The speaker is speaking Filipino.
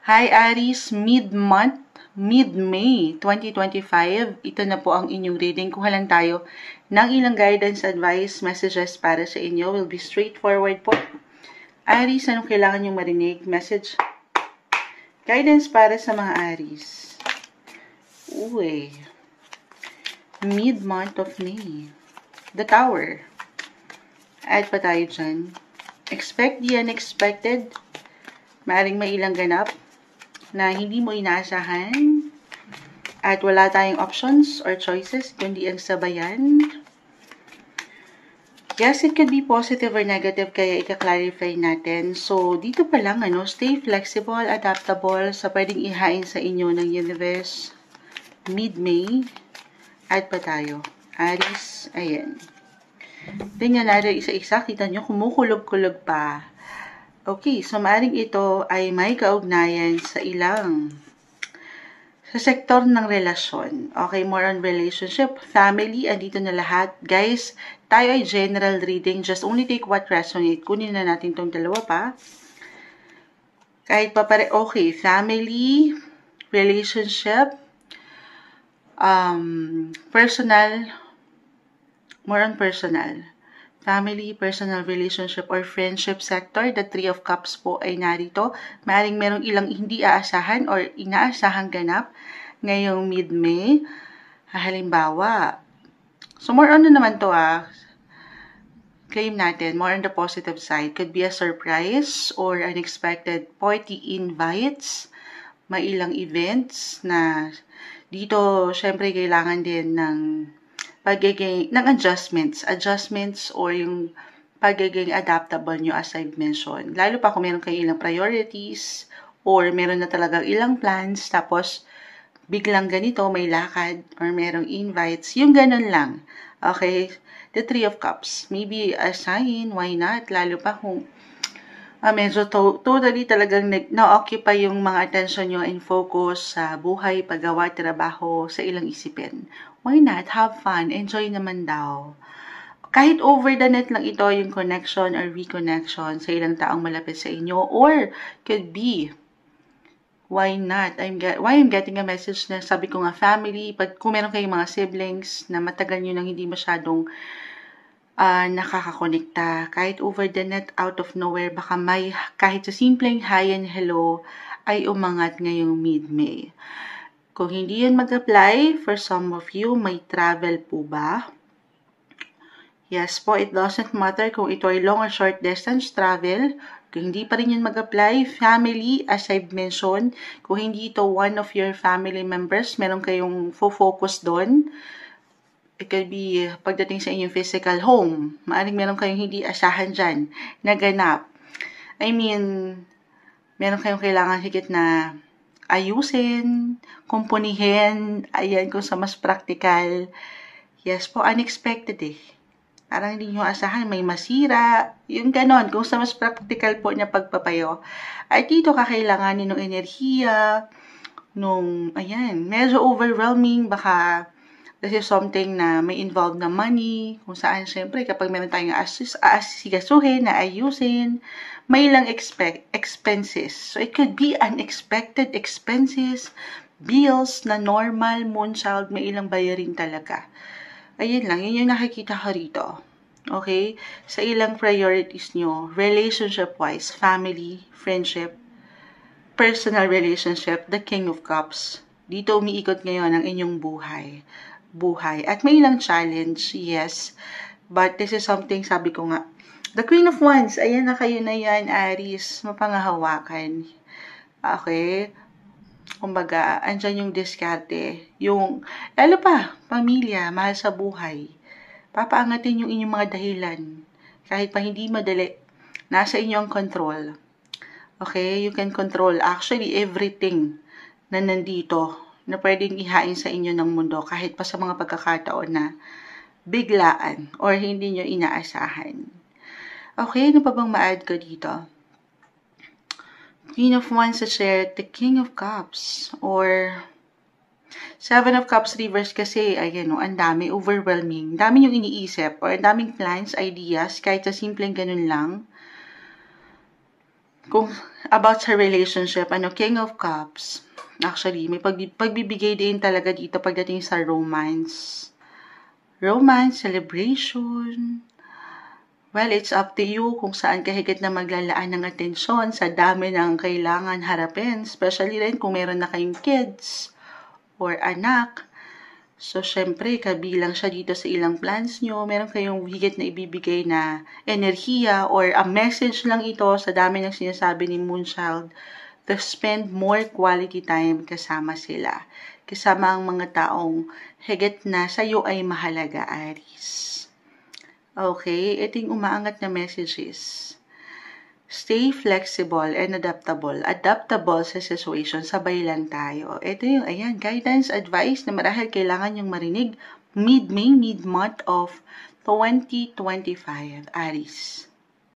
Hi Aries, mid-month, mid-May 2025. Ito na po ang inyong reading. Kuha lang tayo ng ilang guidance, advice, messages para sa inyo. Will be straightforward po. Aries, anong kailangan nyong marinig? Message. Guidance para sa mga Aries. Uy. Mid-month of May. The Tower. Add pa tayo dyan. Expect the unexpected. Maaring may ilang ganap na hindi mo inaasahan at wala tayong options or choices kundi ang sabayan. Yes, it could be positive or negative kaya ika-clarify natin. So, dito pa lang, stay flexible, adaptable sa pwedeng ihain sa inyo ng universe. Mid-May, add pa tayo. Aries, ayan. Tingnan natin isa-isa, kita nyo, kumukulog-kulog pa. Okay, so maaring ito ay may kaugnayan sa sektor ng relasyon. Okay, more on relationship, family, andito na lahat. Guys, tayo ay general reading. Just only take what resonate. Kunin na natin itong dalawa pa. Kahit pa okay, family, relationship, personal, more on personal. Family, personal relationship, or friendship sector, the Three of Cups po ay narito. Maaaring merong ilang hindi aasahan or inaasahang ganap ngayong mid-May. Halimbawa, so more on naman to claim natin, more on the positive side. Could be a surprise or unexpected party invites. May ilang events na dito, syempre, kailangan din ng adjustments or yung pagiging adaptable nyo as I've mentioned. Lalo pa kung meron kayo ilang priorities or meron na talagang ilang plans tapos biglang ganito may lakad or merong invites, yung ganun lang. Okay? The Three of Cups. Maybe a sign, why not? Lalo pa kung medyo totally talagang na-occupy yung mga attention nyo and focus sa buhay, paggawa, trabaho, sa ilang isipin. Why not? Have fun. Enjoy naman daw. Kahit over the net lang ito yung connection or reconnection sa ilang taong malapit sa inyo, or could be, why not? Why I'm getting a message na sabi ko nga family, kung meron kayong mga siblings na matagal nyo nang hindi masyadong nakakakonekta. Kahit over the net, out of nowhere, baka may kahit sa simpleng hi and hello ay umangat ngayong mid-May. Kung hindi yan mag-apply, for some of you, may travel po ba? Yes po, it doesn't matter kung ito ay long or short distance travel. Kung hindi pa rin yan mag-apply, family, as I've mentioned, kung hindi ito one of your family members, meron kayong focus doon. It could be pagdating sa inyong physical home. Maaring meron kayong hindi asahan dyan na ganap. I mean, meron kayong kailangan higit na ayusin, kumpunihin, ayan, kung sa mas practical. Yes po, unexpected eh. Parang hindi nyo asahan, may masira, yung ganon, kung sa mas practical po niya pagpapayo. At dito kakailanganin ng enerhiya, ayan, medyo overwhelming, baka this is something na may involved na money, kung saan syempre kapag meron tayong aasigasuhin, na ayusin, may ilang expenses. So it could be unexpected expenses, bills na normal, moonchild, may ilang bayarin talaga. Ayun lang, yun yung nakikita ko rito. Okay? Sa ilang priorities nyo, relationship-wise, family, friendship, personal relationship, the King of Cups. Dito umiikot ngayon ang inyong buhay. At may ilang challenge, yes. But this is something, sabi ko nga, the Queen of Wands, ayan na kayo na yan, Aries, mapangahawakan. Okay? Kumbaga, andyan yung diskarte. Yung, lalo pa, pamilya, mahal sa buhay. Papaangatin yung inyong mga dahilan. Kahit pa hindi madali, nasa inyo ang control. Okay? You can control actually everything na nandito na pwedeng ihain sa inyo ng mundo kahit pa sa mga pagkakataon na biglaan or hindi nyo inaasahan. Okay, ano pa bang ma-add ko dito? Queen of Wands sa share, the King of Cups, or Seven of Cups reverse kasi, ayan ang dami, overwhelming. Dami yung iniisip, or daming plans, ideas, kahit sa simpleng ganun lang. Kung about sa relationship, King of Cups. Actually, may pagbibigay din talaga dito pagdating sa romance. Romance, celebration. Well, it's up to you kung saan ka higit na maglalaan ng atensyon sa dami ng kailangan harapin. Especially rin kung meron na kayong kids or anak. So, syempre, kabilang siya dito sa ilang plans nyo. Meron kayong higit na ibibigay na enerhiya or a message lang ito sa dami ng sinasabi ni Moonchild to spend more quality time kasama sila. Kasama ang mga taong higit na sa'yo ay mahalaga, Aries. Okay, ito yung umaangat na messages. Stay flexible and adaptable. Adaptable sa situation. Sabay lang tayo. Ito yung, guidance, advice na marahil kailangan yung marinig mid-May, mid-month of 2025, Aries.